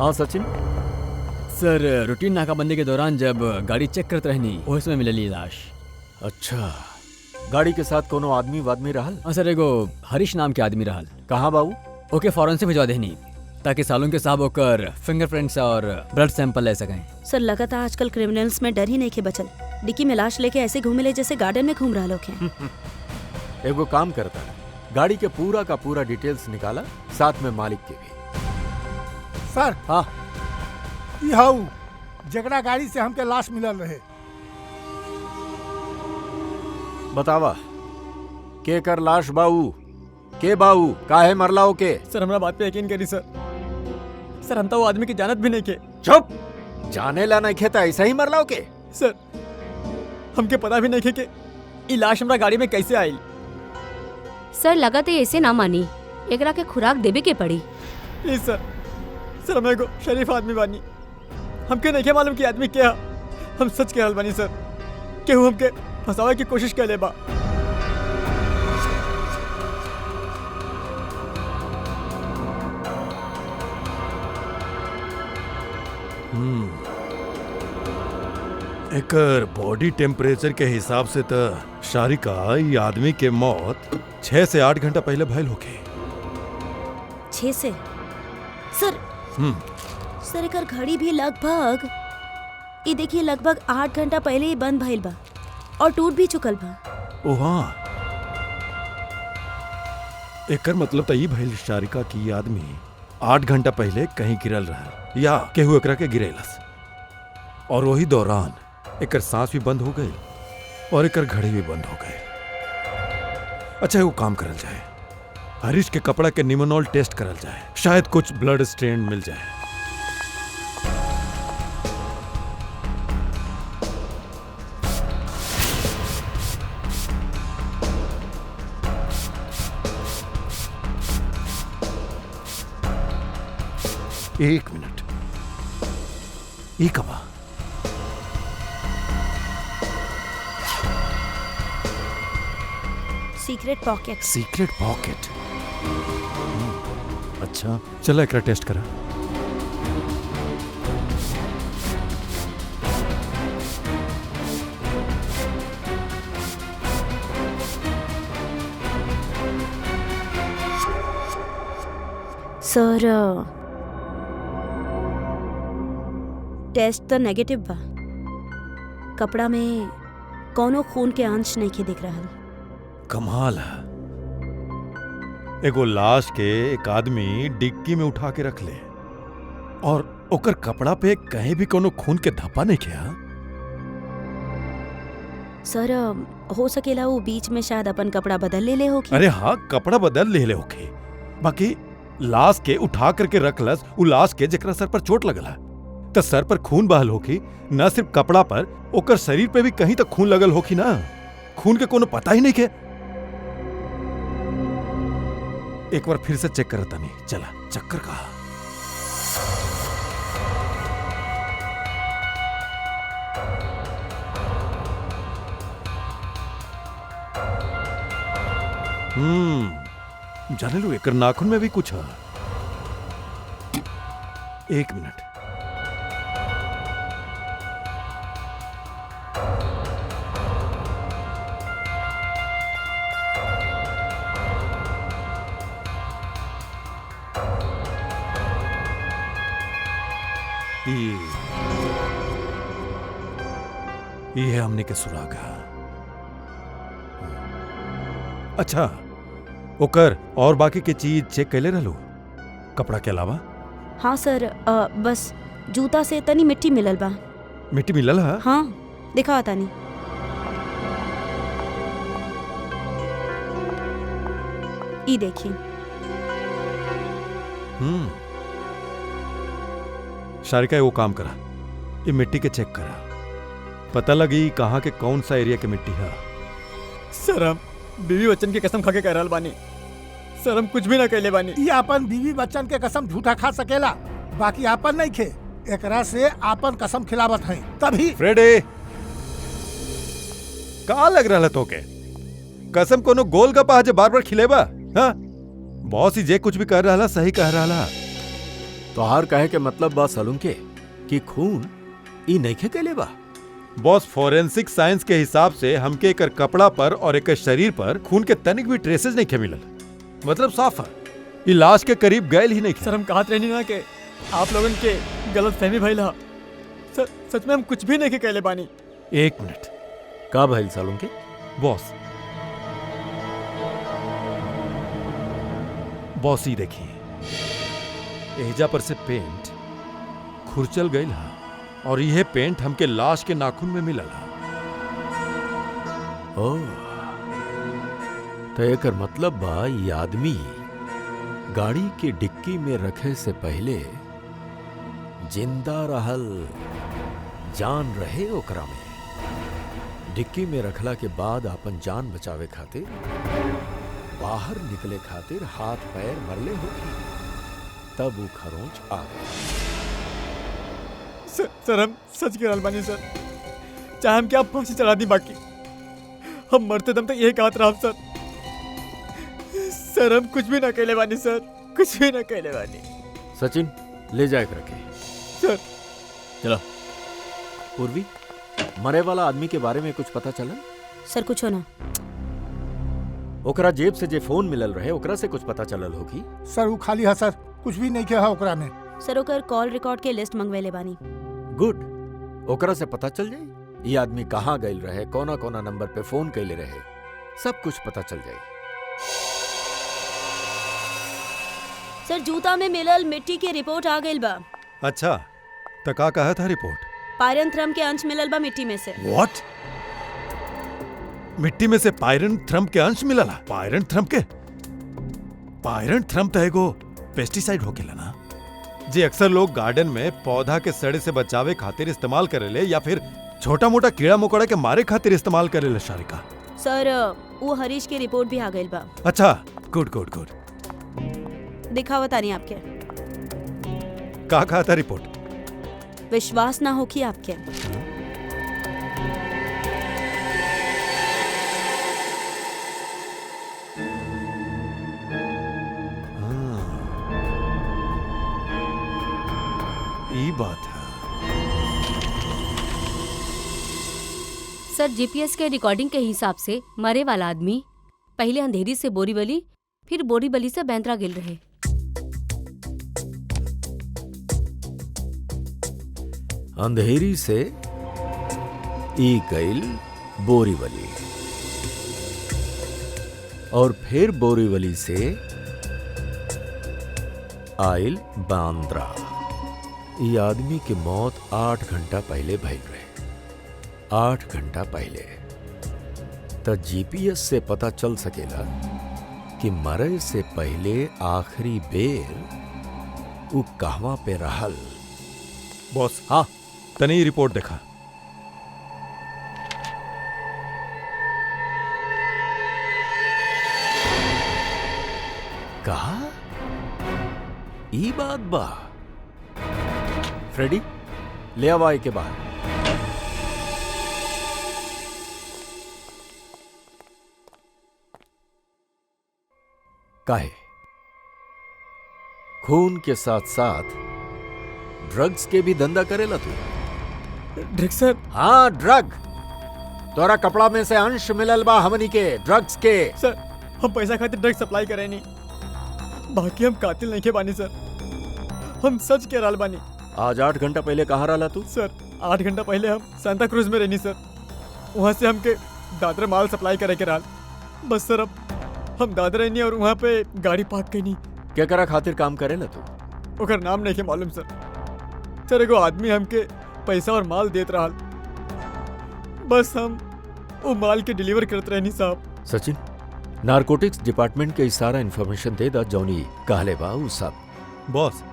हाँ सचिन। सर रूटीन नाकाबंदी के दौरान जब गाड़ी चेक करते रहनी वो इसमें मिलली लाश। अच्छा, गाड़ी के साथ कोनो आदमी वादमी रहल? हाँ सर, एगो हरीश नाम के आदमी रहल। कहाँ बाबू? ओके फॉरेंसिक भिजवा देनी ताकि सालों के साहब होकर फिंगरप्रिंट्स और ब्लड सैंपल ले सकें। सर लगता आजकल क्रिमिनल्स में डर ही नहीं के बचल। डिक्की में लाश लेके ऐसे घूमे ले जैसे गार्डन में घूम रहा लोग हैं। एगो काम करता है, गाड़ी के पूरा का पूरा डिटेल्स निकाला, साथ में मालिक के भी। सर हाँ ई हाउ जगड़ा गाड़ी से हमके लाश मिलल रहे। बतावा के कर लाश बाऊ के बाऊ काहे मरलाओ के? सर हमारा बात पे यकीन करी सर। सर हम तो वो आदमी की जानत भी नहीं के। चुप, जाने ला नहीं खेता ऐसा ही मरलाओ के? सर हमके पता भी नहीं के ये लाश हमारा गाड़ी में कैसे आई। सर लगता ऐसे ना मानी, एकरा के खुराक देवे के पड़ी। प्लीज सर, सर हमें को शरीफ आदमी बानी, हमके नहीं मालूम कि आदमी क्या। हम सच के हाल बानी सर, केहू हमके फंसावे की कोशिश कर ले बा। एकर बॉडी टेम्परेचर के हिसाब से तो शारिका ये आदमी के मौत 6 से 8 घंटा पहले भइल होके। 6 से सर सर एकर घड़ी भी लगभग ये देखिए लगभग 8 घंटा पहले ही बंद भइल बा और टूट भी चुकल बा। ओ हाँ, एकर मतलब तो ये भइल शारिका की आदमी 8 घंटा पहले कहीं गिरल रहा या केहू एकरा के गिरेलस और वही दौरान एकर सांस भी बंद हो गई और एकर घड़ी भी बंद हो गई। अच्छा वो काम करल जाए, हरीश के कपड़ा के निमोनॉल टेस्ट करल जाए, शायद कुछ ब्लड स्टेन मिल जाए। एक मिनट, ये कबा सीक्रेट पॉकेट। Secret pocket. अच्छा चलो एकरा टेस्ट करा। सर टेस्ट तो नेगेटिव बा, कपड़ा में कोनो खून के अंश नहीं के दिख रहा। कमाल है, एगो लाश के एक आदमी डिक्की में उठा के रख ले और ओकर कपड़ा पे कहीं भी कोनो खून के धब्बा नहीं किया। सर हो सकेला वो बीच में शायद अपन कपड़ा बदल ले होगी। अरे हाँ, कपड़ा बदल ले होके, बाकी लाश के उठा करके रखलस उ लाश के जेकरा सर पर चोट लगला तो सर पर खून बहल होगी, न सिर्फ कपड़ा पर ओकर शरीर पे भी कहीं तक खून लगल होगी ना। खून के कोनो पता ही नहीं के। एक बार फिर से चेक करता नहीं, चला चक्कर कहा। जाने लो एकर नाखून में भी कुछ है। एक मिनट, ये है हमने के सुराग है। अच्छा ओकर और बाकी के चीज चेक कैले रहलो कपड़ा के अलावा? हाँ सर, बस जूता से तनी मिट्टी मिलल बा। मिट्टी मिलल है? हाँ दिखा तानी। ई देखिए। शारिका वो काम करा, ये मिट्टी के चेक करा, पता लगी कहाँ के कौन सा एरिया के मिट्टी है। सर हम बीवी बच्चन की कसम खा के कह रहल बानी सर, हम कुछ भी ना कहले बानी। ये अपन बीवी बच्चन के कसम झूठा खा सकेला, बाकी आपन नहीं खे। एकरा से आपन कसम खिलावत है तभी। फ्रेडे का लग रहा तो के कसम कोनो गोल गप्पा जे बार बार खिलेबा? हाँ बॉस ही जे कुछ भी कर रहा सही कह रहा। तोहार कहे के मतलब बा सलून के कि खून ई नइखे कैले बा। बॉस, फॉरेंसिक साइंस के हिसाब से हमके एकर कपड़ा पर और एकर शरीर पर खून के तनिक भी ट्रेसेस नहीं मिलल। मतलब साफ है ई लाश के करीब गए ही नहीं खे। सर हम कहत रहनी ना कि आप लोगन के गलत फहमी भइल हा। सर सच में हम कुछ भी नहीं के कहले बानी। एक मिनट का भइल सलून के? बॉस ही देखिए, एजा पर से पेंट खुरचल गई हा और यह पेंट हमके लाश के नाखून में मिलल हा। ओह, तो एकर मतलब बा ये आदमी गाड़ी के डिक्की में रखे से पहले जिंदा रहल, जान रहे ओकरा में। डिक्की में रखला के बाद अपन जान बचावे खातिर बाहर निकले खातिर हाथ पैर मरले होगी, तब वो खरोंच आ गया। सर हम सच कह रहल बानी सर। चाहे हम क्या फांसी चढ़ा दी, बाकी हम मरते दम तक यही कहत रहब सर। सर हम कुछ भी ना कहले बानी सर, कुछ भी ना कहले बानी। सचिन ले जाए रखे। सर चलो। पूर्वी, मरे वाला आदमी के बारे में कुछ पता चला? सर कुछ हो ना। ओकरा जेब से जे फोन मिलल रहे ओकरा से कुछ पता चलल होगी? सर वो खाली है सर, कुछ भी नहीं किया ओकरा में। सर ओकर कॉल रिकॉर्ड के लिस्ट मंगवेले बानी। गुड, ओकरा से पता चल जाए ये आदमी कहाँ गइल रहे, कोना कोना नंबर पे फोन कैले रहे, सब कुछ पता चल जाए। सर जूता में मिलल मिट्टी की रिपोर्ट आ गइल बा। अच्छा, तो का कहा था रिपोर्ट? पायरन थ्रम के अंश मिलल बा मिट्टी में से। व्हाट? मिट्टी में से पायरन थ्रम के अंश मिलला? पायरन थ्रम के? पायरन थ्रम तो एगो पेस्टिसाइड होकेला ना, जे अक्सर लोग गार्डन में पौधा के सड़े से बचावे खातिर इस्तेमाल करेले या फिर छोटा मोटा कीड़ा मकोड़ा के मारे खातिर इस्तेमाल करेले। शारिका सर वो हरीश की रिपोर्ट भी आ गइल बा। अच्छा, गुड गुड गुड। दिखावत आनी आपके। का कहा था रिपोर्ट? विश्वास ना होगी आपके। ये बात है। सर जीपीएस के रिकॉर्डिंग के हिसाब से मरे वाला आदमी पहले अंधेरी से बोरीवली, फिर बोरीवली से बैंद्रा गिल रहे। अंधेरी से ई गइल बोरीवली और फिर बोरीवली से आइल बांद्रा। ई आदमी की मौत 8 घंटा पहले भइल रहे। 8 घंटा पहले तो जीपीएस से पता चल सकेला कि मरे से पहले आखिरी बेर उ कहवा पे रहल। बॉस, हाँ तने ये रिपोर्ट देखा। कहा ई बात बा। फ्रेडी ले आवा के बाहर। काहे खून के साथ साथ ड्रग्स के भी धंधा करेला तू? ड्रग सर? हाँ ड्रग। तोरा कपड़ा में से अंश मिलल बा हमनी के ड्रग्स के। सर हम पैसा खातिर ड्रग सप्लाई करे नहीं, बाकी हम कातिल नहीं के बानी सर। हम सच कह रहल बानी। आज 8 घंटा पहले कहाँ रहला तू? सर 8 घंटा पहले हम सांता क्रूज में रहनी सर। वहाँ से हमके दादरा माल सप्लाई करे के रहल। बस सर अब हम दादरा रहनी और वहाँ पे गाड़ी पार्क कैनी। क्या करा खातिर काम करेला तू? ओकर नाम नहीं के मालूम सर। सर एगो आदमी हमके पैसा और माल देत रहल, बस हम वो माल के डिलीवर करत रहनी साहब। सचिन, नारकोटिक्स डिपार्टमेंट के सारा इंफॉर्मेशन दे दा जौनी कहले बा उ सब। बॉस,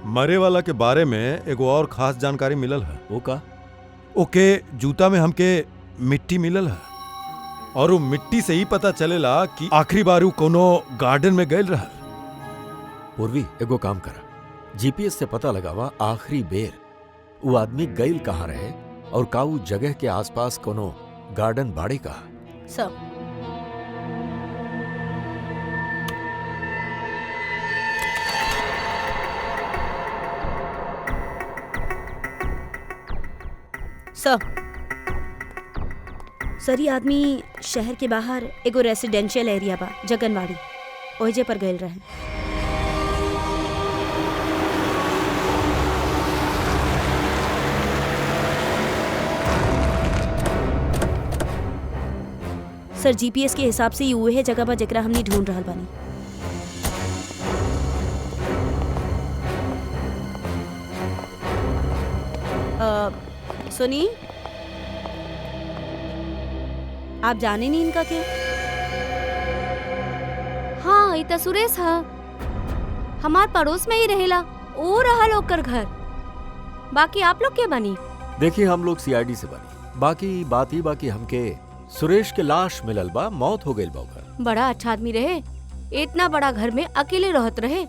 मरे वाला के बारे में एगो और खास जानकारी मिलल है। वो का? ओके जूता में हमके मिट्टी मिलल है और वो मिट्टी से ही पता चलेला कि आखिरी बार वो कोनो गार्डन में गइल रहल। पूर्वी एगो काम करा, जीपीएस से पता लगावा आखिरी बेर वो आदमी गइल कहाँ रहे और का वो जगह के आसपास कोनो गार्डन बाड़ी का। सर सर सर ये आदमी शहर के बाहर एगो रेसिडेंशियल एरिया बा जगनवाड़ी ओहिजे पर गए रहे। सर जीपीएस के हिसाब से ये उहे जगह बा जेकरा हमनी ढूंढ रहल बानी। सुनी, आप जाने नहीं इनका क्या? हाँ, इतना सुरेश है, हमार पड़ोस में ही रहेला, ओ रहल ओकर घर। बाकी आप लोग क्या बनी? देखिए हम लोग सीआईडी से बनी, बाकी बात ही बाकी हमके सुरेश के लाश मिलल बा, मौत हो गई बा ओकर। बड़ा अच्छा आदमी रहे, इतना बड़ा घर में अकेले रहत रहे,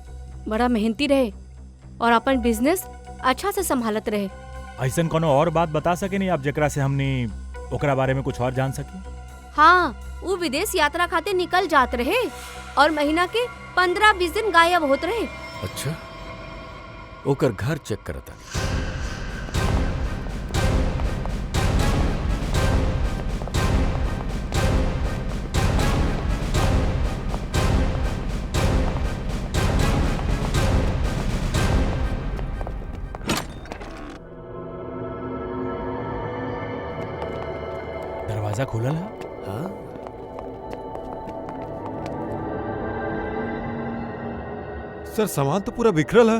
बड़ा मेहनती रहे और अपन बिजनेस अच्छा से संभालत रहे। ऐसन कोनो और बात बता सके नहीं आप जेकरा से हमनी ओकरा बारे में कुछ और जान सके? हाँ, वो विदेश यात्रा खाते निकल जात रहे और महीना के 15-20 दिन गायब होत रहे। अच्छा, ओकर घर चेक करता। दरवाजा खुलल है? हाँ? सर सामान तो पूरा बिखरल है।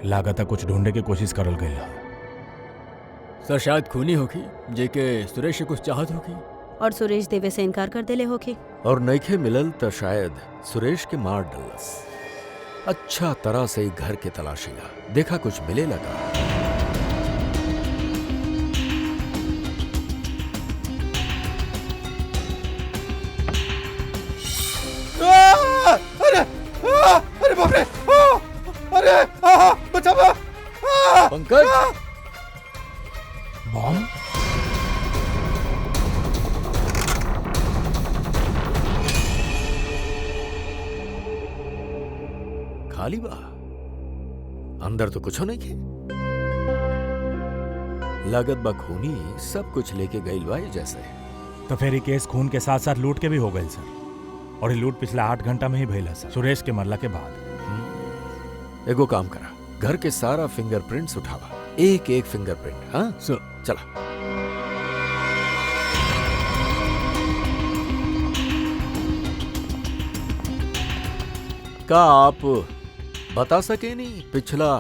लागत है कुछ ढूंढने की कोशिश करल गई है। सर शायद खूनी होगी जेके सुरेश से कुछ चाहत होगी और सुरेश देवे से इनकार कर देले होके। और नइखे मिलल तो शायद सुरेश के मार डलस। अच्छा तरह से ही घर के तलाशीला, देखा कुछ मिले लगा। अरे बाप रे! अरे बचाओ! पंकज, बॉम्ब? खाली बा, अंदर तो कुछ नहीं के। लागत बा खूनी सब कुछ लेके गइल बा जैसे। तो फिर ये केस खून के साथ साथ लूट के भी हो गई सर, और ये लूट पिछला 8 घंटा में ही भइला सर, सुरेश के मरला के बाद। एगो काम करा, घर के सारा फिंगरप्रिंट्स उठावा, एक एक फिंगरप्रिंट। हाँ सर चला। का आप बता सके नहीं पिछला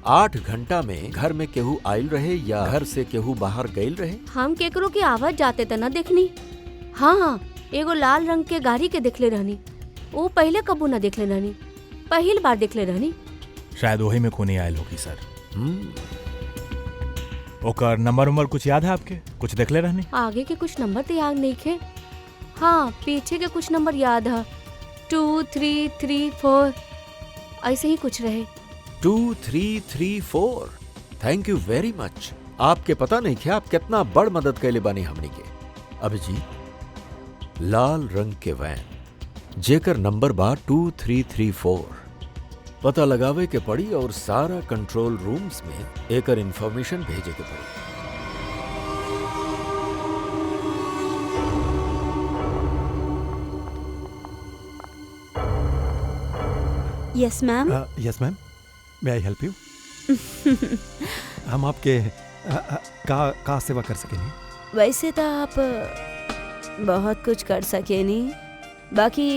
8 घंटा में घर में केहू आयल रहे या घर से केहू बाहर गइल रहे? हम केकरो की आवाज जाते त न देखनी। हाँ, एगो लाल रंग के गाड़ी के देखले रहनी, वो पहले कबू न देखले रहनी, पहली बार देखले रहनी। शायद वही में खूनी आयल होगी सर। ओकर नंबर कुछ याद है आपके? कुछ देखले रहनी? आगे के कुछ नंबर तो याद नहीं थे। हाँ, पीछे के कुछ नंबर याद है, 2 3 3 4 ऐसे ही कुछ रहे। 2 3 3 4। थैंक यू वेरी मच। आपके पता नहीं क्या आप कितना बड़ मदद कैले बानी हमनी के। अभिजीत, लाल रंग के वैन जेकर नंबर बा 2334 पता लगावे के पड़ी और सारा कंट्रोल रूम्स में एकर इंफॉर्मेशन भेजे के पड़ी। Yes ma'am. Yes ma'am, may I help you? हम आपके का सेवा कर सकेंगे? वैसे तो आप बहुत कुछ कर सके नहीं, बाकी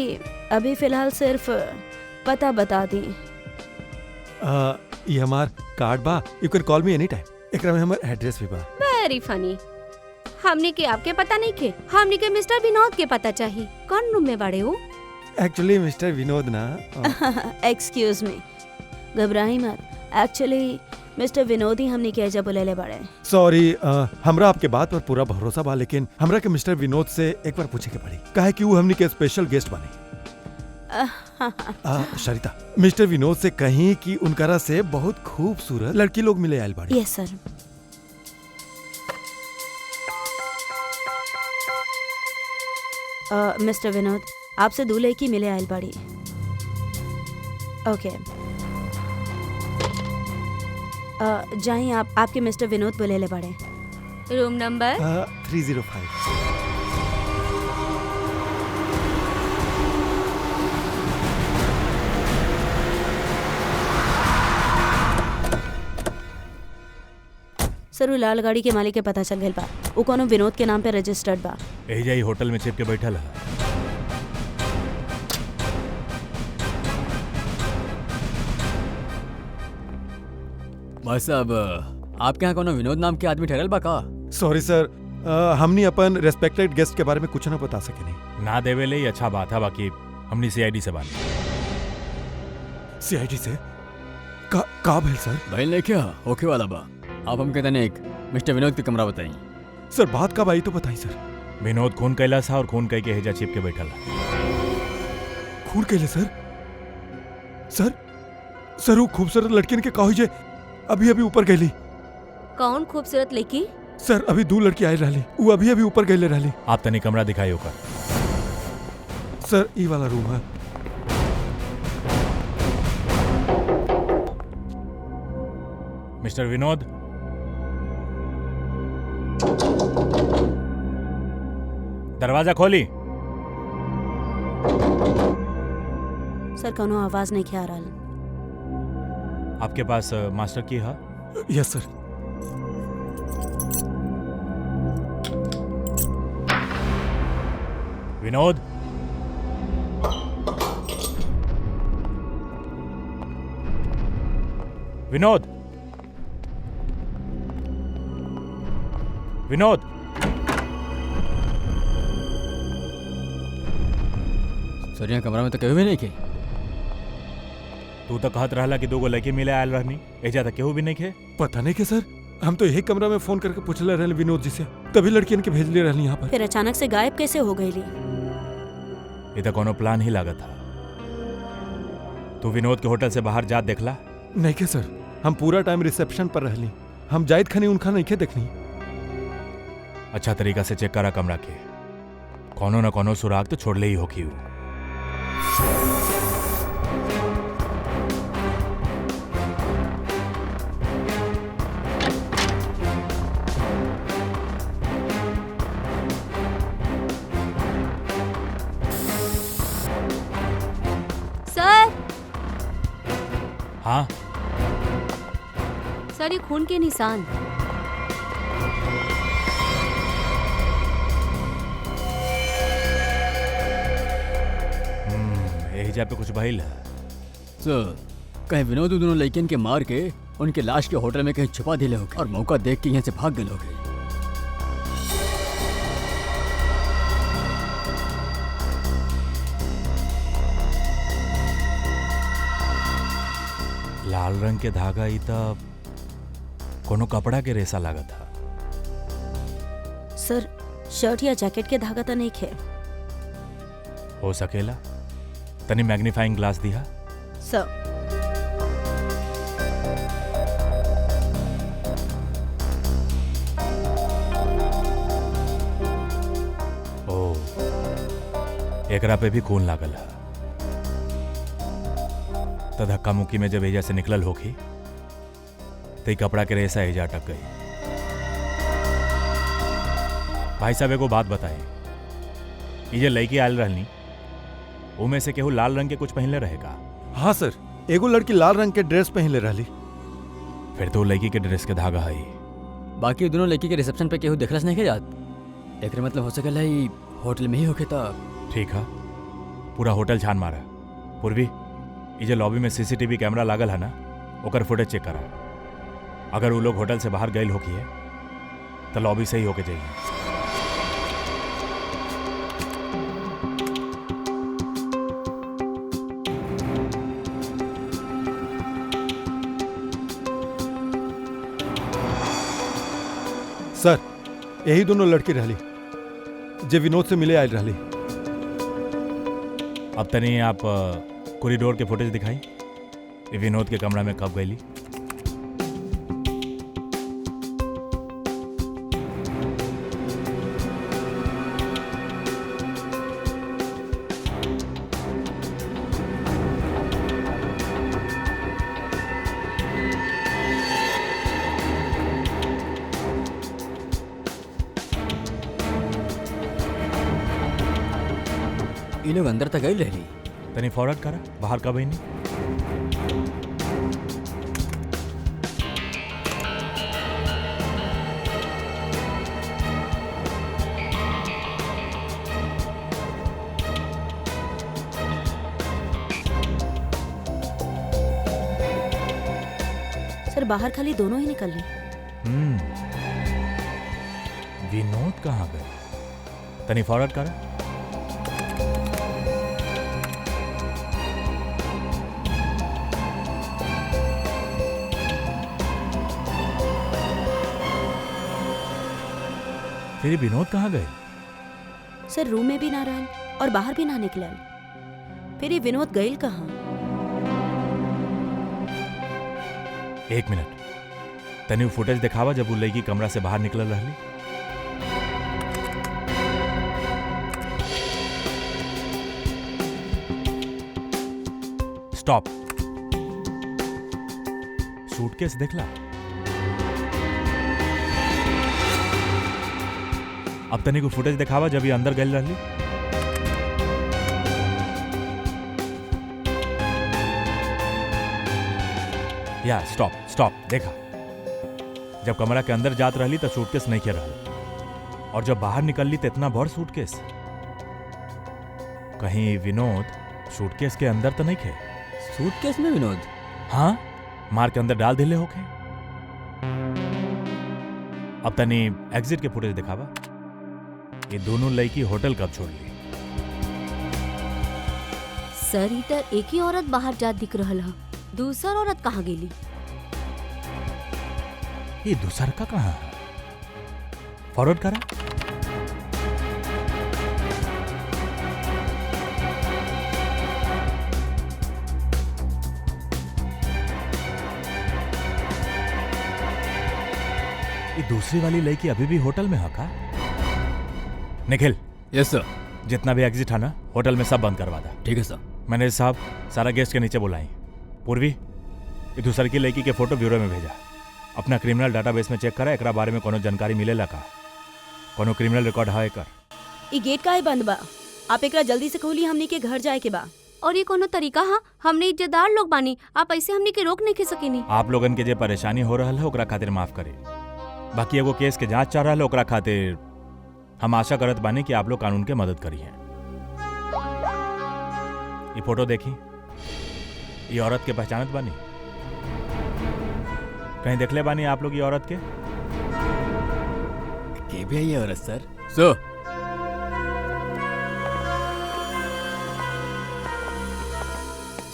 अभी फिलहाल सिर्फ पता बता दी। ये हमार कार्ड बा, you can call me any time. एकरा में हमार एड्रेस भी बा। वेरी फनी। हमने के आपके पता नहीं के, हमने के मिस्टर विनोद के पता चाहिए। कौन रूम में बड़े हो? एक्चुअली मिस्टर विनोद ना एक्सक्यूज मी, घबराई मत। एक्चुअली मिस्टर विनोद ही हमने के एजा बुलेले बड़े। सॉरी, हमरा आपके बात पर पूरा भरोसा बा, लेकिन हमरा के मिस्टर विनोद से एक बार पूछे के पड़ी, काहे कि वो हमनी के स्पेशल गेस्ट बने। सरिता, मिस्टर विनोद से कहीं कि उनकरा से बहुत खूबसूरत लड़की लोग मिले आयल बाड़ी। यस सर। मिस्टर विनोद, आपसे दूल्हे की मिले आयल बाड़ी। ओके। जाइए आप, आपके मिस्टर विनोद बोले बड़े। Room number 305। सर वो लाल गाड़ी के मालिक के पता चल गइल बा, वो कोनो विनोद के नाम पे रजिस्टर्ड बा। यही जाई होटल में छिप के बैठल है। भाई साहब, आपके यहाँ कोनो विनोद नाम के आदमी ठहरल बा का? सॉरी सर, हमनी अपन रेस्पेक्टेड गेस्ट के बारे में कुछ ना बता सके नहीं। ना देवे ले ही अच्छा बात है, बाकी हमने सीआईडी से बात की। सीआईडी से का भेल सर? भाई ने क्या ओके वाला बा, आप हम कहते हैं एक मिस्टर विनोद के कमरा बताई। सर बात कब आई तो बताई सर। विनोद खून कैला था और खून कह के हेजा छिप के बैठल है। खून कैले सर? सर सर वो खूबसूरत लड़कियन के का जे अभी अभी ऊपर गईली। कौन खूबसूरत लड़की? सर अभी 2 लड़की आई रहली, वो अभी अभी ऊपर गईले रहली। आप तनी कमरा दिखाई होकर। सर ई वाला रूम है। मिस्टर विनोद, दरवाजा खोली। सर कोनो आवाज नहीं आ रहा। आपके पास मास्टर की है? यस सर। विनोद, विनोद, विनोद, सर यहाँ कमरा में तो कभी भी नहीं की। तू तो कहत रहला कि 2 गो लड़की मिले आयल रहनी, एजा तक केहू भी नहीं खे। पता नहीं के सर, हम तो यही कमरा में फोन करके पूछले रहले विनोद जी से, तभी लड़कियन के भेज ले रहली यहाँ पर। फिर अचानक से गायब कैसे हो गई? ये तो कोनो प्लान ही लागत था। तू विनोद के होटल से बाहर जात देखला? नहीं के सर, हम पूरा टाइम रिसेप्शन पर रहली, हम जायद खानी उनका नहीं के देखनी। अच्छा तरीका से चेक करा कमरा के, कोनो न कोनो सुराग तो छोड़ ले ही होगी। सर, हाँ सर ये खून के निशान। एहिजा पे कुछ भइल है। सर कहीं विनोद दोनों लड़कियन के मार के उनके लाश के होटल में कहीं छुपा दिले होगे और मौका देख के यहाँ से भाग गए होगे। लाल रंग के धागा ई त कोनो कपड़ा के रेसा लागत था। सर शर्ट या जैकेट के धागा तो नहीं खे। हो सकेला, तनी मैग्नीफाइंग ग्लास दिया। सर ओ, एकरा पे भी खून लागल है। तो धक्का मुक्की में जब एजा से निकलल होगी तो ई कपड़ा के रेसा एजा अटक गई। भाई साहब एगो बात बताए, ये जे लड़की आयल रहनी उमे से केहू लाल रंग के कुछ पहनले रहेगा? हाँ सर, एगो लड़की लाल रंग के ड्रेस पहनले रहली। फिर तो लड़की के ड्रेस के धागा है। बाकी दोनों लड़की के रिसेप्शन पे केहू देखलस नहीं के जात। एक मतलब हो सकेला ही होटल में ही होके तब। ठीक है, पूरा होटल छान मारा। पूर्वी ये जो लॉबी में सीसीटीवी कैमरा लागल है ना, ओकर फुटेज चेक करा। अगर वो लोग होटल से बाहर गए होकी है तो लॉबी से ही होके जाइए। सर यही दोनों लड़की रहली जे विनोद से मिले आयल रहली। अब तनी आप कॉरिडोर के फुटेज दिखाई, ये विनोद के कमरा में कब गईली? ये लोग अंदर तक गई रही। तनी फॉरवर्ड करा बाहर का बहनी। सर बाहर खाली दोनों ही निकल ली। विनोद कहाँ गए? तनी फॉरवर्ड करा। फिर विनोद कहाँ गए? सर रूम में भी ना रहल और बाहर भी ना निकलल। फिर ये विनोद गइल कहाँ? एक मिनट, तनी फुटेज दिखावा जब वो लड़की कमरा से बाहर निकल रही। स्टॉप। सूटकेस देखला। अब तनी को फुटेज दिखावा जब ये अंदर गई रही। या स्टॉप स्टॉप। देखा, जब कमरा के अंदर जात रही तो सूटकेस नहीं किया रहा, और जब बाहर निकल ली तो इतना बड़ सूटकेस। कहीं विनोद सूटकेस के अंदर तो नहीं खे? सूटकेस में विनोद? हाँ, मार के अंदर डाल दिले होके। अब तनी एग्जिट के फुटेज दिखावा। ये दोनों लड़की होटल कब छोड़ ली? सर ई त एक ही औरत बाहर जात दिख रहल ह, दूसर औरत कहाँ गेली? ये दूसर का कहाँ है? फॉरवर्ड करा। ये दूसरी वाली लड़की अभी भी होटल में है का? निखिल। यस सर। जितना भी एग्जिट है ना होटल में सब बंद करवा दा। ठीक है सर। मैनेजर साहब सारा गेस्ट के नीचे बुलाई। पूर्वी, ये दूसर की लड़की के फोटो ब्यूरो में भेजा। अपना क्रिमिनल डाटाबेस में चेक करा, एकरा बारे में कोनो जानकारी मिलेला का? कोनो क्रिमिनल रिकॉर्ड है एकर? ये गेट काहे बंद बा? आप एकरा जल्दी से खोली, हमनी के घर जाए के बा। और ये कोनो तरीका हा? हमने इज्जतदार लोग बानी, आप ऐसे हमने के रोक नहीं के सकेनी। आप लोगन के जे परेशानी हो रहा है ओकरा खातिर माफ करे। बाकी एगो केस के जांच चल रहा है, ओकरा खातिर हम आशा करत बानी कि आप लोग कानून के मदद करिए। ये फोटो देखी, ये औरत के पहचानत बानी? कहीं देखले बानी आप लोग ये औरत के? भी है ये औरत सर? सर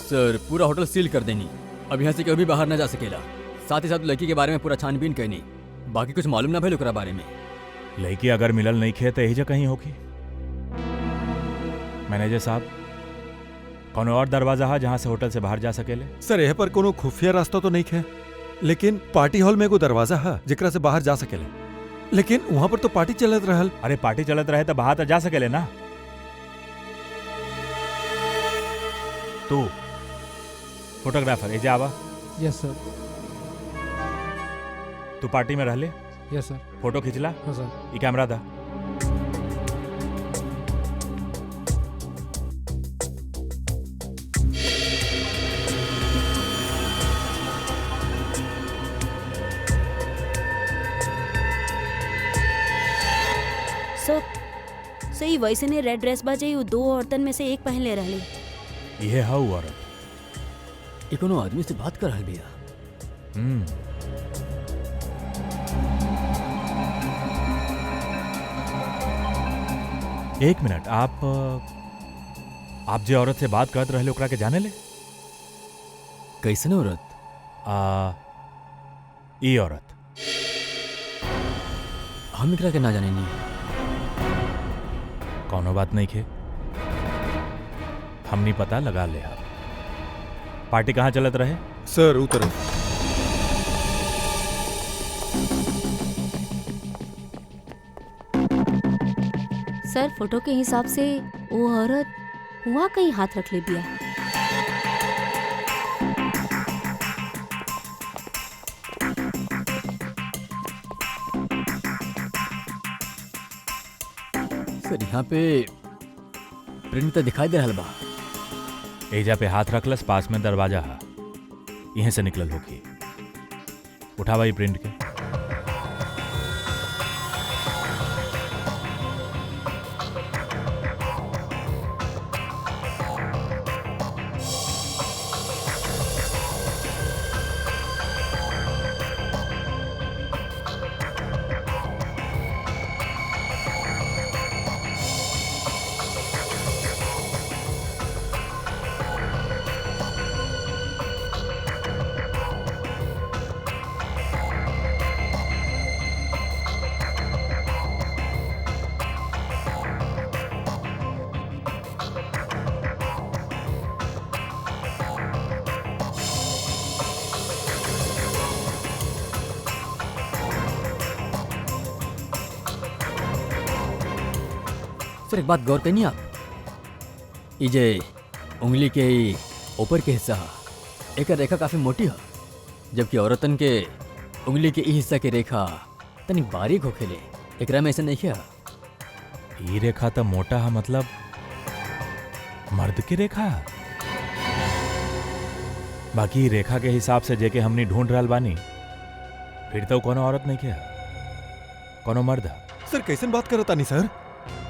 सर पूरा होटल सील कर देनी। अब यहाँ से कभी बाहर ना जा सकेला। साथ ही साथ लड़की के बारे में पूरा छानबीन करनी। बाकी कुछ मालूम ना भइल ओकरा बारे में। लड़की अगर मिलल नहीं खे तो यही जगह कहीं होगी। मैनेजर साहब, कौन और दरवाजा है जहां से होटल से बाहर जा सकेले? सर यह पर कोनो खुफिया रास्ता तो नहीं है, लेकिन पार्टी हॉल में एगो दरवाजा है जेकरा से बाहर जा सकेले। लेकिन वहां पर तो पार्टी चलत रहल। अरे पार्टी चलत रहे तो बाहर तो जा सकेले ना। तू फोटोग्राफर एजा आवा। यस सर। तू पार्टी में रहले? यस सर। फोटो खिंचला? हाँ सर। ये कैमरा दा। सही वैसे ने रेड ड्रेस बाजे दो औरतन में से एक पहन ले रही। ये है वो औरत। ये कोनो आदमी से बात कर रहा भैया। एक मिनट, आप जे औरत से बात करत रहे ओकरा के जाने ले? कैसे न औरत? ई औरत हम एकरा के ना जाने नहीं। कौनो बात नहीं खे, हमनी पता लगा ले। पार्टी कहाँ चलत रहे? सर उतर। सर फोटो के हिसाब से वो औरत वहाँ कहीं हाथ रख ले दिया। सर यहाँ पे प्रिंट तो दिखाई दे रहल बा। एजा पे हाथ रखलस, पास में दरवाजा हा, यहीं से निकलल होगी। उठावा ये प्रिंट के। सर एक बात गौर करनी आप, ये जे उंगली के ई ऊपर के हिस्सा एक रेखा काफी मोटी है, जबकि औरतन के उंगली के ई हिस्सा के रेखा तनी बारीक होखेले। एकरा में ऐसा नहीं है। ई रेखा तो मोटा है, मतलब मर्द की रेखा है। बाकी ई रेखा के हिसाब से जेके हमनी ढूंढ रहल बानी, फिर तो कोनो औरत नहीं किया, कोनो मर्द है। सर कैसन बात करता नहीं सर,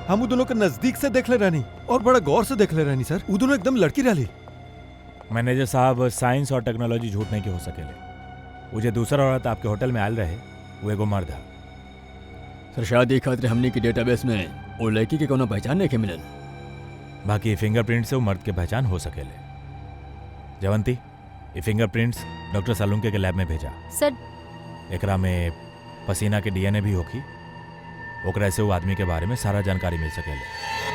हम उ दोनों के नजदीक से देख ले रहनी और बड़ा गौर से देख ले रहनी सर। उ दोनों एकदम लड़की रहली। मैनेजर साहब, साइंस और टेक्नोलॉजी झूठ नहीं के हो सकेले। वो जो दूसरा औरत आपके होटल में आयल रहे, वो एगो मर्द है। सर शादी खातिर हमनी के डेटाबेस में वो लड़की के कोनो पहचान नहीं के मिलल। बाकी फिंगरप्रिंट से वो मर्द के पहचान हो सकेले। जवंती, ये फिंगरप्रिंट्स डॉक्टर सालुंके के लैब में भेजा। सर एकरा में पसीना के डीएनए भी होगी, ओकरा से वो आदमी के बारे में सारा जानकारी मिल सकेले।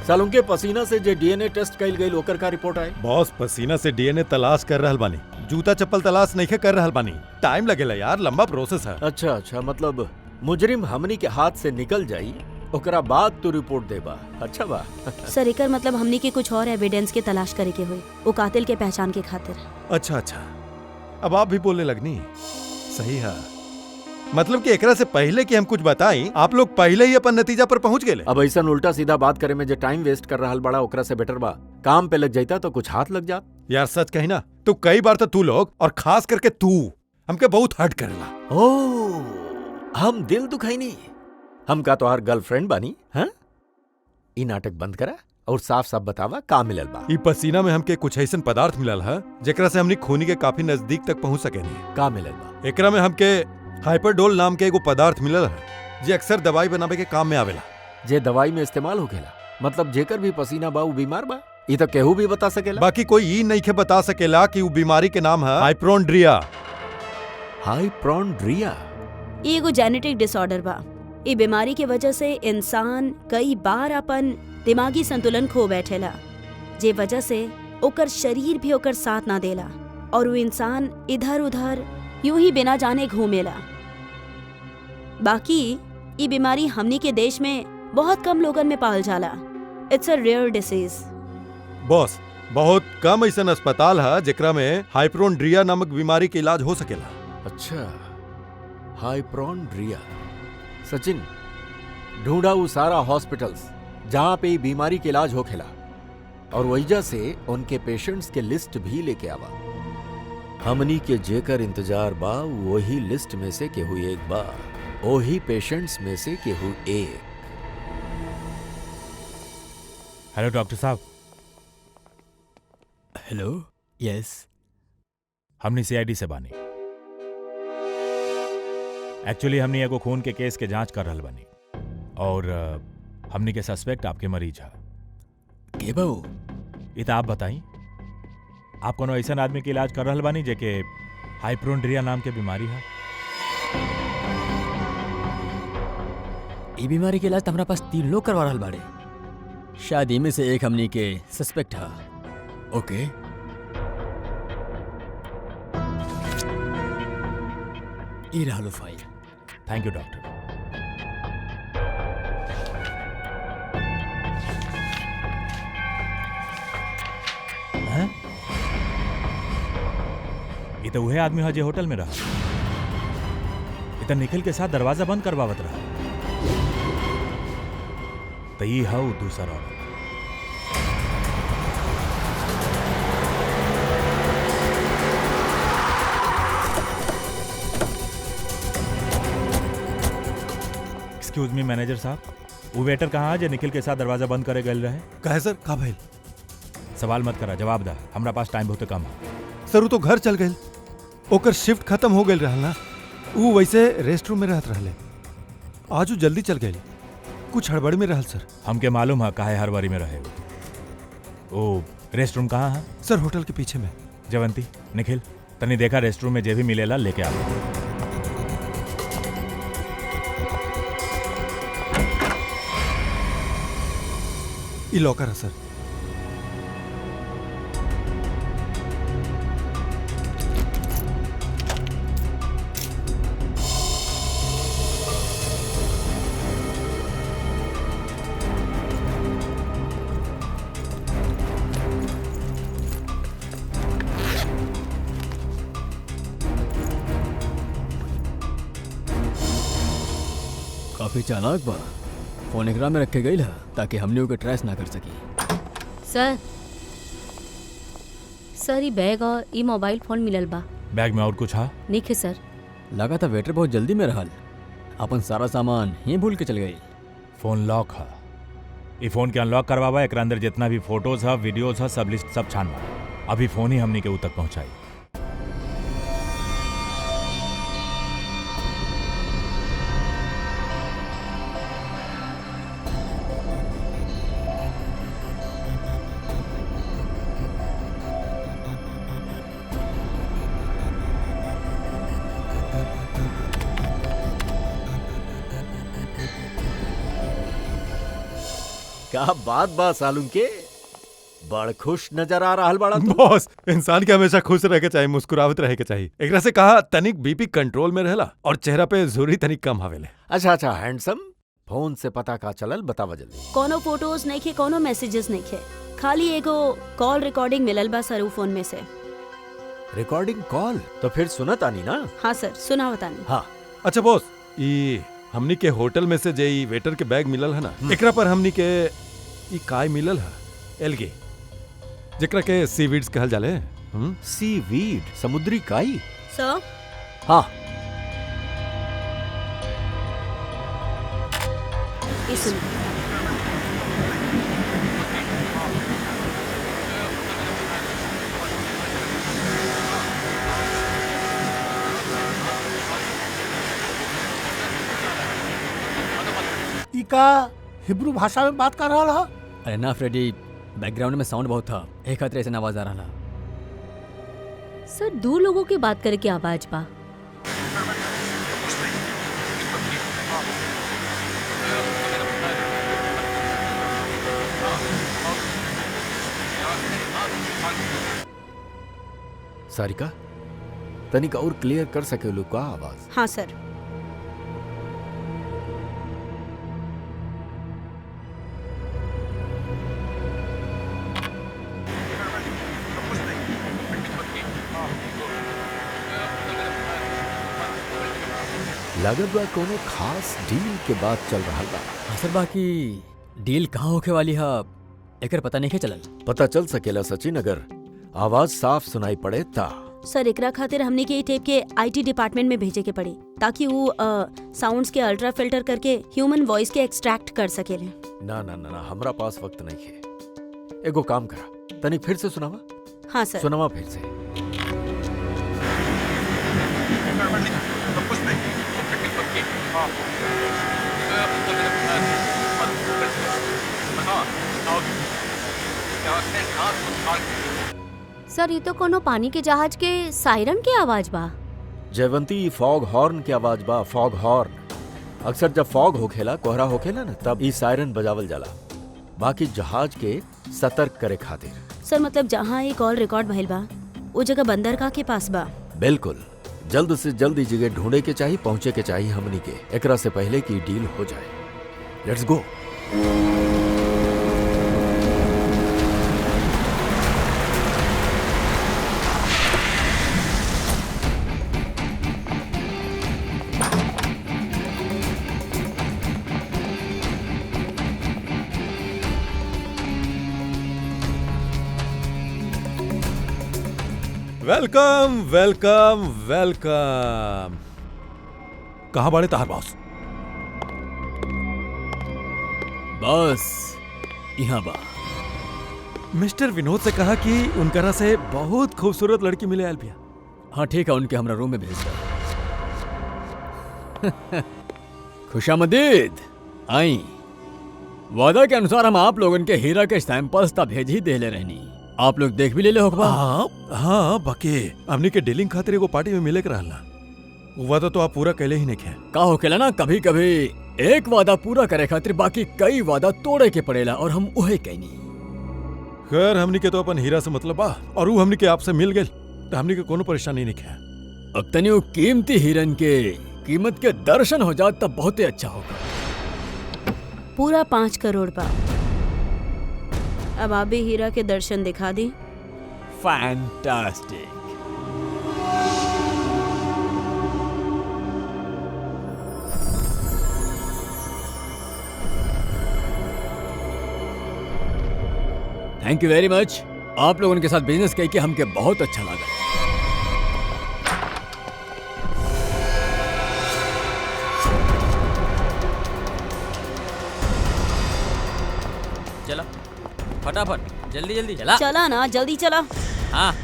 सालुंके पसीना से जे डीएनए टेस्ट कइल गइल ओकर का रिपोर्ट आए? बॉस पसीना से डीएनए तलाश कर रहल बानी, जूता चप्पल तलाश नहीं कर रहल बानी। टाइम लगेला यार, लंबा प्रोसेस है। अच्छा अच्छा, मतलब मुजरिम हमनी के हाथ से निकल जाई, ओकरा बाद तू रिपोर्ट देबा। अच्छा बा। सर एकर मतलब हमनी के कुछ और एविडेंस के तलाश करे के हुई, वो कातिल के पहचान के खातिर। अच्छा अच्छा, अब आप भी बोलने लगनी। सही है, मतलब कि एकरा से पहले कि हम कुछ बताई, आप लोग पहले ही अपन नतीजा पर पहुंच गए। अब ऐसा उल्टा सीधा बात करे में जो टाइम वेस्ट कर रहा बड़ा, ओकरा से बेटर बा काम पे लग जाता तो कुछ हाथ लग जात। यार सच कही ना, तो कई बार तो तू लोग और खास करके तू हमके बहुत हर्ट करेला। ओ, हम दिल दुखाई नहीं, हम का तोहार गर्लफ्रेंड बानी। हाँ, ई नाटक बंद करा और साफ साफ बतावा का मिलल बा। ई पसीना में हमके कुछ ऐसा पदार्थ मिलल है जेकरा से हमनी खूनी के काफी नजदीक तक पहुंच सके नहीं। का मिलल बा? एकरा में हमके हाइपरडोल नाम के एगो पदार्थ मिलल है जे अक्सर दवाई बनावे के काम में आवेला। जे दवाई में इस्तेमाल होखेला, मतलब जेकर भी पसीना बा उ बीमार बा, ई तो केहू भी बता सकेला। बाकी कोई ई नहीं के बता सकेला कि उ बीमारी के नाम है हाइपोड्रिया। हाइपोड्रिया ये एगो जेनेटिक डिसऑर्डर बा। ये बीमारी के वजह से इंसान कई बार अपन दिमागी संतुलन खो बैठेला, जे वजह से ओकर शरीर भी ओकर साथ ना देला और वो इंसान इधर उधर यूं ही बिना जाने घूमेला। बाकी ये बीमारी हमनी के देश में बहुत कम लोगन में पाल जाला। It's a rare disease. Boss, बहुत कम ऐसा अस्पताल है जेकरा में हाइपोड्रिया नामक बीमारी के इलाज हो सकेला। अच्छा, हाइपोड्रिया। सचिन, ढूंढा वो सारा हॉस्पिटल्स जहां पे बीमारी के इलाज होखेला और वजह से उनके पेशेंट्स के लिस्ट भी लेके आवा। हमनी के जेकर इंतजार बा वही लिस्ट में से केहू एक बा, वही पेशेंट्स में से केहू एक। हेलो डॉक्टर साहब। Hello, yes. हमनी सीआईडी से बानी। एक्चुअली हमनी एगो खून के केस के जांच कर रहल बानी और हमनी के सस्पेक्ट आपके मरीज है। के बाऊ? इत आप बताई, आप कोनो ऐसा आदमी के इलाज कर रहल बानी जेके हाइपोड्रिया नाम के बीमारी है? ई बीमारी के इलाज हमरा पास 3 लोग करवा रहल बाड़े, शायद इनमें से एक हमनी के सस्पेक्ट है। ओके, ई रहलो फाइल। Thank you doctor. हैं? ये तो वही आदमी है जो होटल में रहा। ये तो निखिल के साथ दरवाजा बंद करवावत रहा। तो ये है वो दूसरा औरत। एक्सक्यूज मी मैनेजर साहब, वो वेटर कहाँ है जो निखिल के साथ दरवाजा बंद करे गए रहे? कहे सर का भइल? सवाल मत करा, जवाब दा। हमरा पास टाइम बहुत कम है। सर वो तो घर चल गए, ओकर शिफ्ट खत्म हो गई रहल ना। वो वैसे रेस्ट रूम में रहत रहले, आज वो जल्दी चल गए, कुछ हड़बड़ी में रहल सर। हमके मालूम है काहे हर बारी में रहे। ओ रेस्ट रूम कहाँ है? सर होटल के पीछे में। जवंती, निखिल, तनी देखा रेस्ट रूम में जे भी मिलेला लेके आ। ई लॉकर है सर। काफी चालाक बा। फोन एकरा में रखे गई ताकि हमने ओके ट्रेस ना कर सकी। सर सर ई बैग और ई मोबाइल फोन मिलल बा। बैग में और कुछ है? निखे सर। लगा था वेटर बहुत जल्दी में रहल, अपन सारा सामान ही भूल के चल गई। फोन लॉक है। ये फोन के अनलॉक करवावा, एक अंदर जितना भी फोटोज है, वीडियोज है, सब लिस्ट सब छानवा। अभी फोन ही हमनी के ऊ तक पहुंचाई। क्या बात बा सालून के, बड़ खुश नजर आ रहा बड़ा तू। बॉस, इंसान के हमेशा खुश रह के चाहिए, मुस्कुरावत रहे के चाहिए। एकरा से कहा तनिक बीपी कंट्रोल में रहला और चेहरा पे झुर्री तनिक कम आवेले। अच्छा अच्छा हैंडसम, फोन से पता का चलल, बतावा जल्दी। कोनो फोटोज नहीं खे, कोनो मैसेजेस नहीं खे, खाली एगो कॉल रिकॉर्डिंग मिलल बा सर फोन में से। Recording call? तो फिर सुनत आनी ना? हाँ सर, सुना बतानी। हाँ। अच्छा बॉस, ई हमनी के होटल में से जे ई वेटर के बैग मिलल है ना, एकरा पर हमनी के ई काय मिलल है? एल्गे, जेकरा के सीवीड्स कहल जाले। सीवीड, समुद्री काई? सर हाँ। ये सुनिए। ई का हिब्रू भाषा में बात कर रहा है? अरे ना फ्रेडी, बैकग्राउंड में साउंड बहुत था, एक खातिर ऐसे आवाज आ रहा। सर दो लोगों के बात करे की आवाज बा। सारिका, तनिक और क्लियर कर सके लोग का आवाज? हाँ सर। लागत बा कोनो खास डील के बाद चल रहा बा। असर बाकी डील कहाँ होके वाली है एकर पता नहीं के चलल। पता चल सकेला सचिन, अगर आवाज साफ सुनाई पड़े ता। सर एकरा खातिर हमने के टेप के आईटी डिपार्टमेंट में भेजे के पड़ी, ताकि वो साउंड्स के अल्ट्रा फिल्टर करके ह्यूमन वॉइस के एक्सट्रैक्ट कर सकेले। ना ना ना ना, हमरा पास वक्त नहीं है। एगो काम करा, तनिक फिर से सुनावा। हाँ सर। सुनावा फिर से। सर ये तो कोनो पानी के जहाज के सायरन की आवाज बा। जयवंती, फॉग हॉर्न की आवाज बा, फॉग हॉर्न। अक्सर जब फॉग होखेला, कोहरा होखेला ना, तब ई सायरन बजावल जाला, बाकी जहाज के सतर्क करे खातिर। सर मतलब जहाँ ये कॉल रिकॉर्ड भइल बा वो जगह बंदरगाह के पास बा? बिल्कुल, जल्द से जल्द ई जगह ढूंढे के चाहिए, पहुंचे के चाहिए हमनी के, एकरा से पहले कि डील हो जाए। Let's go. Welcome welcome welcome. कहाँ बाड़े तार बॉस? बस यहाँ बा। मिस्टर विनोद से कहा कि उनकरा से बहुत खूबसूरत लड़की मिले आयल बिया। हाँ ठीक है, उनके हमरा रूम में भेज दो। खुशामदीद। आई वादा के अनुसार हम आप लोगन के हीरा के सैंपल्स ता भेज ही दे ले रहनी। आप लोग देख भी ले ले होगा। हाँ बाकी हमनी के डीलिंग खातिर एगो पार्टी में मिले के रहला। वो वादा तो आप पूरा कैले ही नहीं खे। का होकेला ना, कभी कभी एक वादा पूरा करे खातिर बाकी कई वादा तोड़े के पड़ेला, और हम उहे कहनी। खैर हमनी के तो अपन हीरा से मतलब बा, और वो हमनी के आपसे मिल गए तो हमनी के कोनो परेशानी नहीं खे। अब तनी वो कीमती हिरन के कीमत के दर्शन हो जात तब बहुत ही अच्छा होगा। पूरा 5 करोड़ बा। अब आप भी हीरा के दर्शन दिखा दी। फैंटास्टिक। थैंक यू वेरी मच। आप लोगों के साथ बिजनेस करके हमके बहुत अच्छा लगा। चला फटाफट, जल्दी जल्दी चला। चला ना, जल्दी चला। हाँ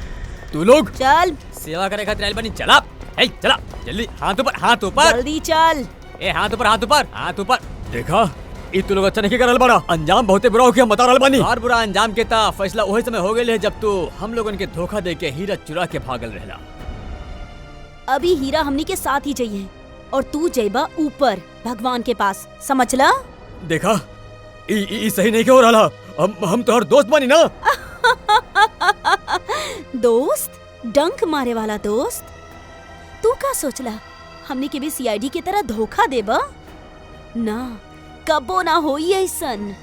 तू लोग चल सेवा करे खातिर आइल बनी। चला ए चला जल्दी। हाथ ऊपर, हाथ ऊपर। जल्दी चल। ए हाथ ऊपर, हाथ ऊपर, हाथ ऊपर। देखा, ई तू लोग अच्छा नहीं करल बड़ा। अंजाम बहुते बुरा हो गया, बता रहल बानी। और बुरा अंजाम के ता फैसला वही समय हो गए जब तू हम लोगन के धोखा दे के हीरा चुरा के भागल रहला। अभी हीरा हमनी के साथ ही चाहिए, और तू जइबा ऊपर भगवान के पास, समझला? देखा, ई सही नहीं हो रहा। हम तोहर दोस्त बानी ना। दोस्त? डंक मारे वाला दोस्त? तू का सोचला हमनी के भी सीआईडी की तरह धोखा देबा? ना, कबो ना होई ऐसन।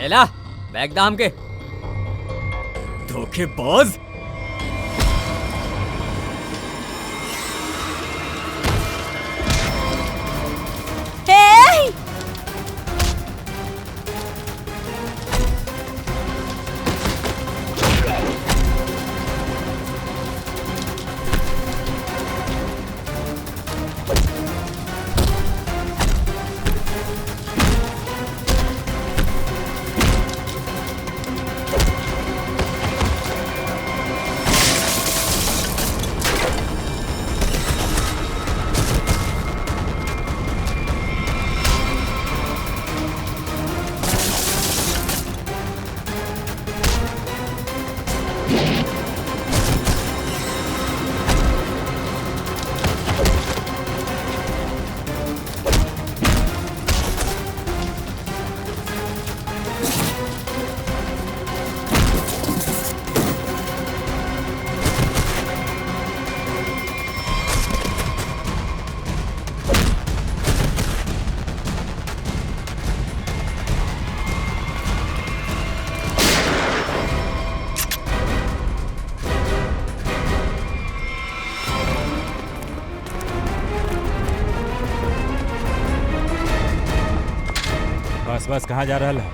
एला बैग दाम के। धोखेबाज। हे! बस बस कहाँ जा रहा है?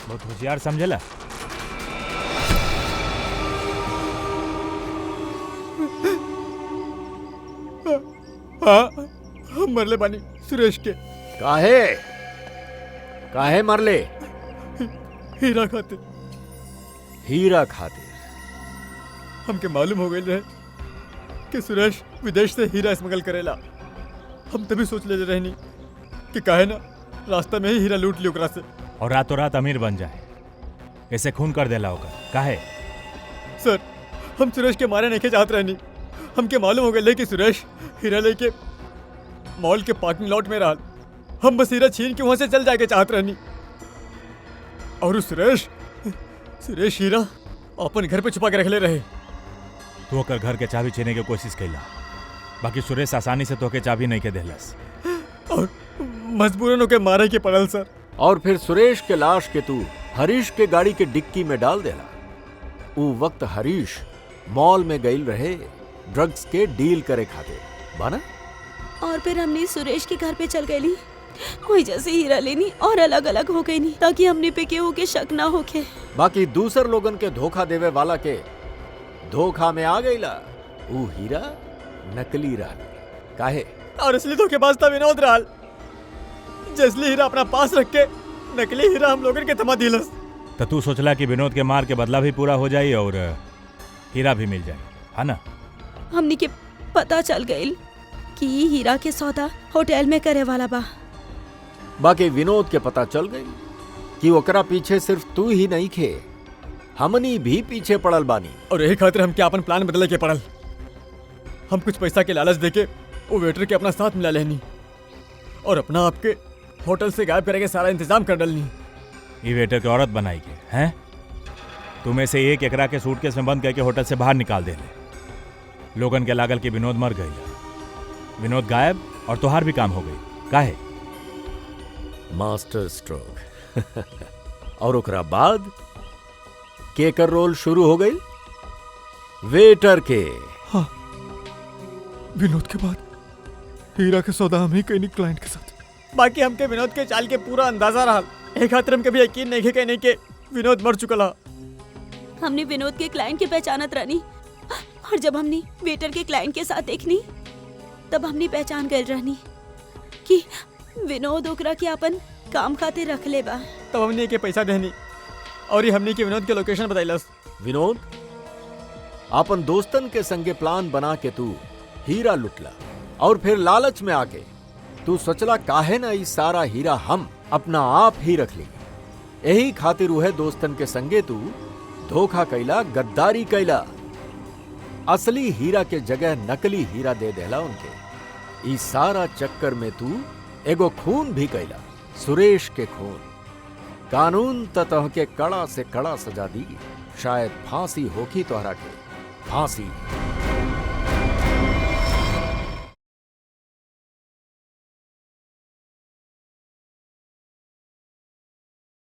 बहुत होशियार समझेला। हाँ, हम मरले बानी सुरेश के। काहे काहे मरले? हीरा खातिर। हीरा खातिर? हमके मालूम हो गई रहे कि सुरेश विदेश से हीरा स्मगल करेला। हम तभी सोच ले रहनी कि काहे ना रास्ता में ही हीरा लूट ली ओकरा से, और रातों रात अमीर बन जाए। ऐसे खून कर देला होगा काहे? सर, हम सुरेश के मारे नहीं चाहत रहनी। हमके मालूम हो गए कि सुरेश हीरा लेके मॉल के पार्किंग लॉट में रहा। हम बस हीरा छीन के वहां से चल जाके चाहत रहनी। और उस सुरेश हीरा अपन घर पे छुपा के रखले रहे। तू ओकर घर के चाबी छीने के कोशिश कैला, बाकी सुरेश आसानी से तोके चाबी नहीं के देहलस। और मजबूरन होके मारे के पड़ल सर। और फिर सुरेश के लाश के तू हरीश के गाड़ी के डिक्की में डाल देला। ऊ वक्त हरीश मॉल में गईल रहे ड्रग्स के डील करे खातिर बाना। और फिर हमने सुरेश के घर पे चल गई, कोई जैसे हीरा लेनी और अलग अलग हो गई नहीं, ताकि हमने पे केहू के शक ना होके। बाकी दूसर लोगन के धोखा देवे वाला के धोखा में आ गईला। ऊ हीरा नकली रहल काहे? और असली धोखेबाज था विनोद राल। जसली हीरा अपना पास रख के नकली हीरा हम लोगन के थमा दिलस। तो तू सोचला कि विनोद के मार के बदला भी पूरा हो जाए और हीरा भी मिल जाए, है ना? हमने के पता चल गई कि हीरा के सौदा होटल में करे वाला बा। बाकी विनोद के पता चल गई कि ओकरा पीछे सिर्फ तू ही नहीं खे, हमनी भी पीछे पड़ल बानी। और यही खातिर हम क्या अपन प्लान बदले के पड़ल। हम कुछ पैसा के लालच देके वो वेटर के अपना साथ मिला लेनी और अपना आपके होटल से गायब करे के सारा इंतजाम कर डलनी। ये वेटर के औरत बनाई के हैं? तुम्हें से एक एकरा के सूटकेस में बंद करके होटल से बाहर निकाल दे ले। लोगन के लागल कि विनोद मर गई, विनोद गायब और तोहार भी काम हो गई। काहे? Master stroke. और ओकरा बाद केकर रोल शुरू हो गई? वेटर के। हाँ, विनोद के बाद हीरा के सौदा हम ही कहीं क्लाइंट के साथ। बाकी हमके विनोद के चाल के पूरा अंदाजा रहा। एक खातिर हम कभी यकीन नहीं के नहीं के विनोद मर चुकला। हमने विनोद के क्लाइंट की पहचानत रहनी, और जब हमने वेटर के क्लाइंट के साथ देखनी तब हमने पहचान गए रहनी कि विनोद ओकरा के अपन काम खातिर रख ले बा। तब हमने के पैसा देनी और ये हमने के विनोद के लोकेशन बताइलस। विनोद अपन दोस्तन के संगे प्लान बना के तू हीरा लुटला और फिर लालच में आके तू सोचला काहे ना ई सारा हीरा हम अपना आप ही रख ली। यही खातिर उहे दोस्तन के संगे तू धोखा कैला, गद्दारी कैला, असली हीरा के जगह नकली हीरा दे देला उनके। ई सारा चक्कर में तू एगो खून भी कैला, सुरेश के खून। कानून ततह के कड़ा से कड़ा सजा दी, शायद फांसी होखी तोहरा के, फांसी।